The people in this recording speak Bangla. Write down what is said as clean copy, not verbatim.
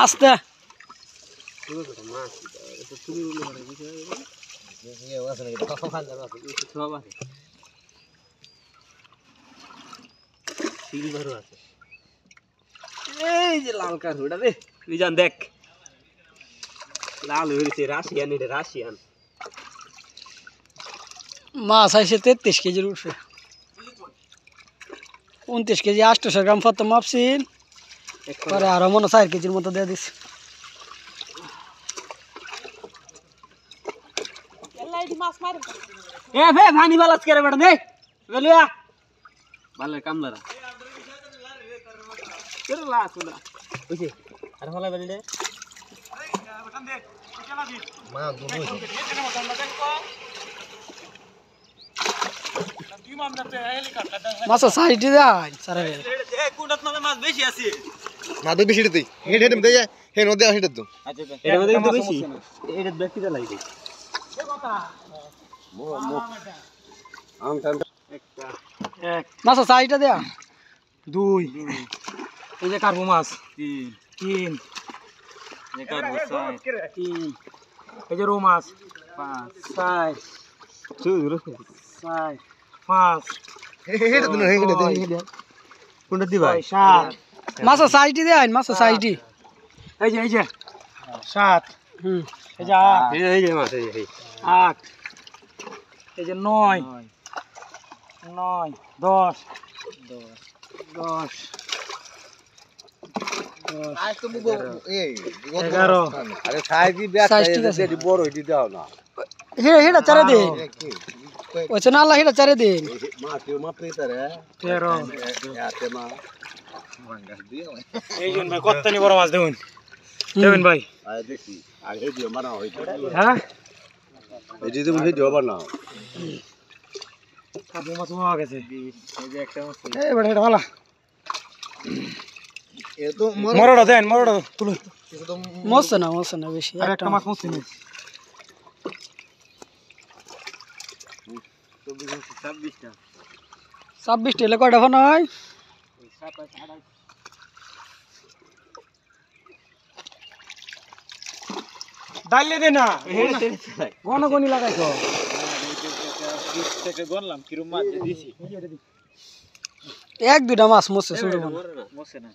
আস্তে এই যে লাল কারুটা রে নিজান দেখ লাল হয়েছে রাশিয়ান এটা রাশিয়ান মাছ আইসে 33 কেজির উঠছে 29 কেজি 800 গ্রাম প্রথম মাপছি পরে আরো মনে 4 কেজির মতো দিয়ে দিছি এ ভে ভানি বালাস করে বেটা নে বলিয়া ভালো কামলারা কেন লা সুদা ওইছে আর হলা বেলি রে মা দুবো মাছ সাইডে দেয় সারা এ কোনটাত মানে মাছ বেশি আছে না তো বেশি দিই হেড হেড দেই হে নদে আসিটা তো আচ্ছা এটা মধ্যে কিন্তু বেশি এটা ব্যক্তিটা লাগবে এ কথা মো আম টান একটা এক মাছ সাইডে দেয়া 2 এই যে কারবো মাছ 3 এই কারবো 4 3 এই যে রো মাছ 5 6 চুর 6 5 হেড তো হেড হেড কোনটা দিবা 7 মাছ সাইডে দেয় মাছ সাইডে এই যে 7 এই যে 8 এই যে মাছ এই 8 এই যে 9 10 আজ তো এই 11 আরে সাইজ দি ব্যাগ সাইজ বড় হইতি দাও না হেডা চারে দে ওছে না আল্লাহ হেডা চারে দে মা কেউ মা প্রেতারে 13 আতে মা ভাঙ্গাস দিও এই জন ভাই কতনি বড় মাছ দেবেন দেবেন ভাই আয় দেখি আগে দিও মানা হইতো হ্যাঁ এই যে তুমি দিও বানাও কাবু মাছ হওয়া গেছে এই যে একটা মাছ এই বড় হেডা वाला এ তো মরড় দেন মরড় তুলো মছ না বেশি আর একটা মাছ মুছি নি 26টা 26 টেলে কয়টা ফোন হয় ডাইলে দে না গণগণি লাগাইছো থেকে গনলাম কিরম মাছ দিছি এক দুইটা মাছ মছে ছোট মোছে না